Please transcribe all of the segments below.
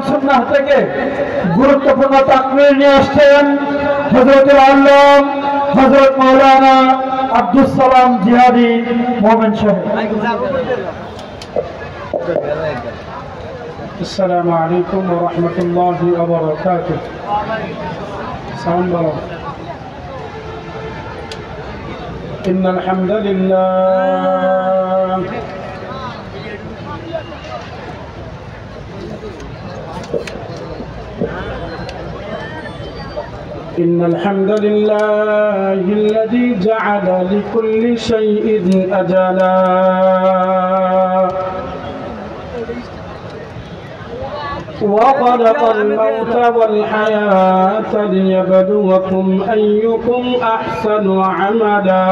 সুন্নাহ থেকে গুরুত্বপূর্ণ তাকরীর নিয়ে আসছেন হযরতুল আল্লাম হযরত মাওলানা আব্দুস সালাম জিহাদি মোমেন সাহেব। আসসালামু আলাইকুম ওয়া রাহমাতুল্লাহি ওয়া বারাকাতুহু। সালাম বাবা। ইন্নাল হামদুলিল্লাহ إن الحمد لله الذي جعل لكل شيء أجلا وخلق الموت والحياة ليبلوكم أيكم أحسن عملا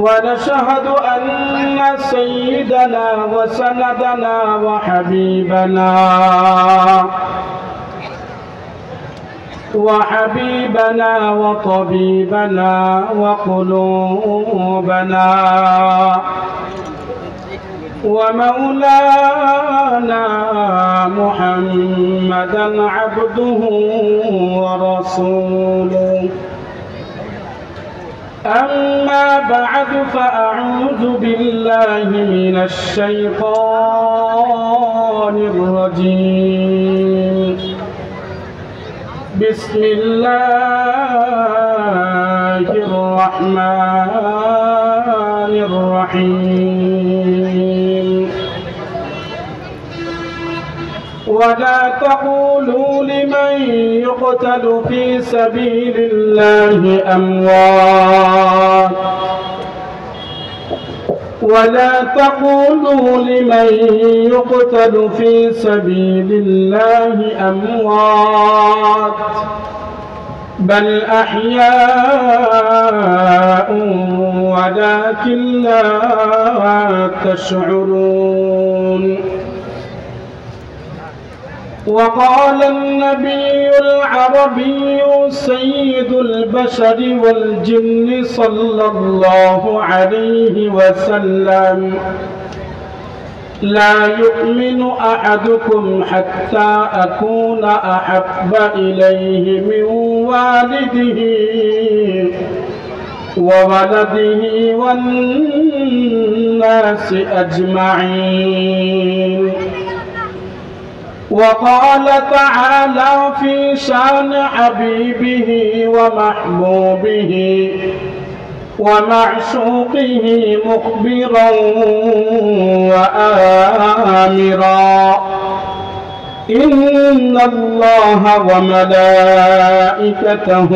ونشهد أن سيدنا وسندنا وحبيبنا وطبيبنا وقلوبنا ومولانا محمدا عبده ورسوله. أما بعد فأعوذ بالله من الشيطان الرجيم. بسم الله الرحمن الرحيم. ولا تقولوا لمن يقتل في سبيل الله أموات ولا تقولوا لمن يقتل في سبيل الله أموات بل أحياء ولكن لا تشعرون. وقال النبي العربي سيد البشر والجن صلى الله عليه وسلم: لا يؤمن أحدكم حتى أكون أحب إليه من والده وولده والناس أجمعين. وقال تعالى في شان حبيبه ومحبوبه ومعشوقه مخبرا وآمرا: إن الله وملائكته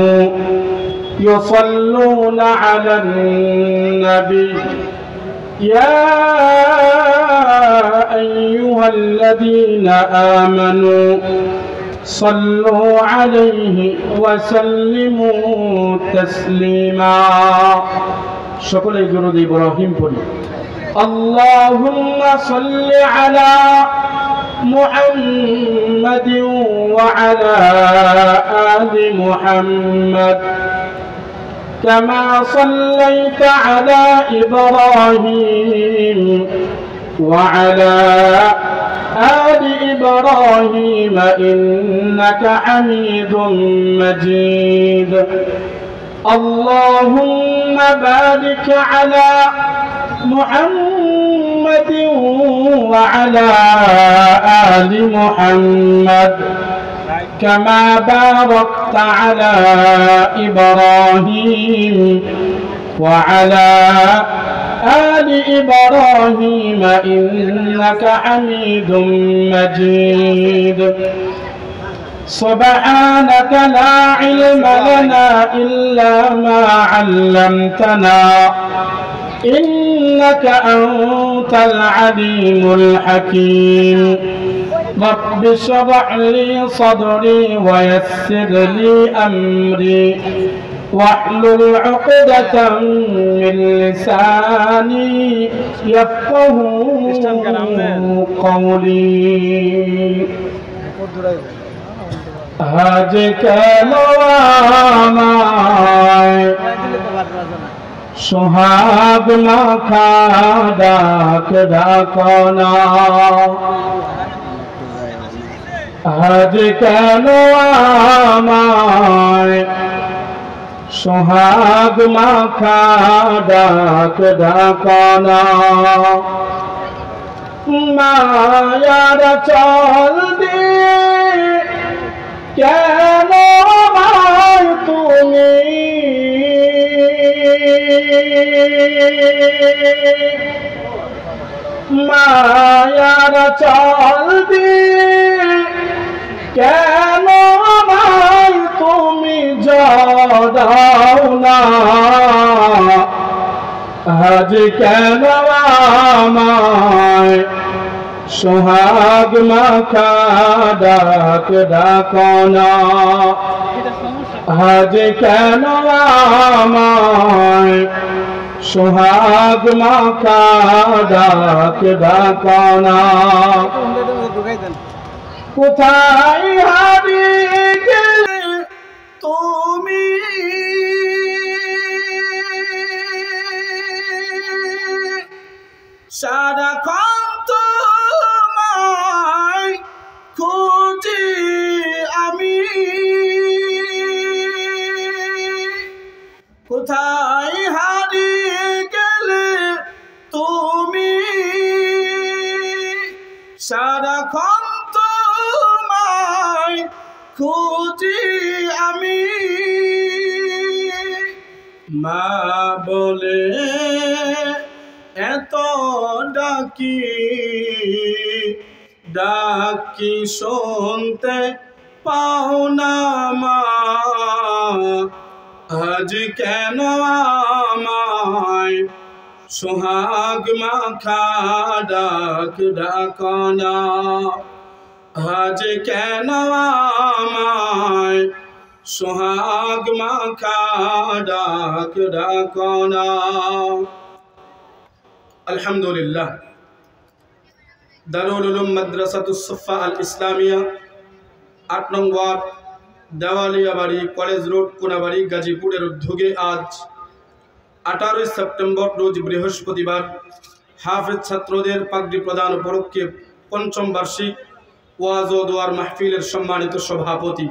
يصلون على النبي يا أيها الذين آمنوا صلوا عليه وسلموا تسليما. সকলে দুরূদ ইব্রাহিম পড়ি। اللهم صل على محمد وعلى آل محمد كما صليت على إبراهيم وعلى آل إبراهيم إنك حميد مجيد. اللهم بارك على محمد وعلى آل محمد كما باركت على إبراهيم وعلى آل إبراهيم إنك حميد مجيد. سبحانك لا علم لنا إلا ما علمتنا إنك أنت العليم الحكيم. رب اشرح لي صدري ويسر لي أمري واحلل عقدة من لساني يفقه قولي. আজ কেন আমায় সোহাগ মাখা ডাক ডাকনা আজ কেন আমায় সোহাগ মাখা ডাক ডাকনা মায়ার চল দিয়ে কেন আমায় তুমি মায়ার চল দিয়ে কেন আমায় তুমি জড়াও না আজ কেন আমায় সোহাগ মাখা ডাক ডাকনা আজ কেন আমায় সোহাগ মাখা ডাক ডাকনা কোথায় হারিয়ে গেলে তুমি সারাক্ষণ তোমায় খুঁজি আমি কোথায় হারিয়ে গেলে তুমি সারাক্ষণ তোমায় খুঁজি আমি মা বলে এত ডাকি ডাকি শুনতে পাও না মা আজ কেন আমায় সোহাগ মাখা ডাক ডাকনা আজ কেন আমায় সোহাগ মাখা ডাক ডাকনা আলহামদুলিল্লাহ দারুল উলুম মাদ্রাসাতুস সুফা আল ইসলামিয়া 8 নং ওয়ার্ড দেওয়ালিয়াবাড়ি কলেজ রোড কোনাবাড়ি গাজীপুরের উদ্যোগে আজ 18 সেপ্টেম্বর রোজ বৃহস্পতিবার হাফেজ ছাত্রদের পাগড়ি প্রদান উপলক্ষে 5ম বার্ষিক ওয়াজ ও দোয়ার মাহফিলের সম্মানিত সভাপতি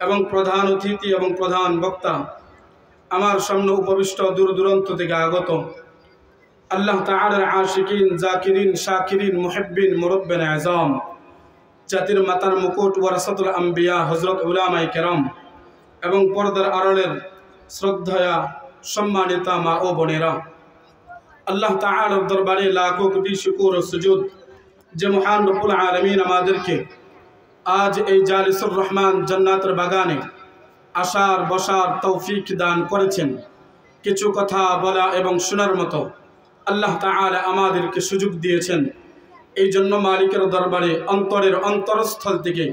এবং প্রধান অতিথি এবং প্রধান বক্তা আমার সামনে উপবিষ্ট দূর দূরান্ত থেকে আগত আল্লাহ তাআলার আশিকিন জাকিরিন শাকিরিন মুহিব্বিন মুরব্বিন আযম জাতির মাতার মুকুট ওয়ারাসাতুল আম্বিয়া হযরত উলামায়ে কেরাম এবং পর্দার আড়ালের শ্রদ্ধেয়া সম্মানিতা মা ও বোনেরা আল্লাহ তাআলার দরবারে লাখো কোটি শুকর ও সুজুদ যে মহান রব্বুল আলামিন আমাদেরকে আজ এই জালিসুর রহমান জান্নাতের বাগানে আসার বসার তৌফিক দান করেছেন কিছু কথা বলা এবং শোনার মতো আল্লাহ তাআলা আমাদেরকে সুযোগ দিয়েছেন এই জন্য মালিকের দরবারে অন্তরের অন্তরস্থল থেকে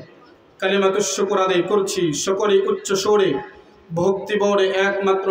কালিমাতুশ শুকর আদায় করছি সকলে উচ্চ স্বরে ভক্তি ভরে একমাত্র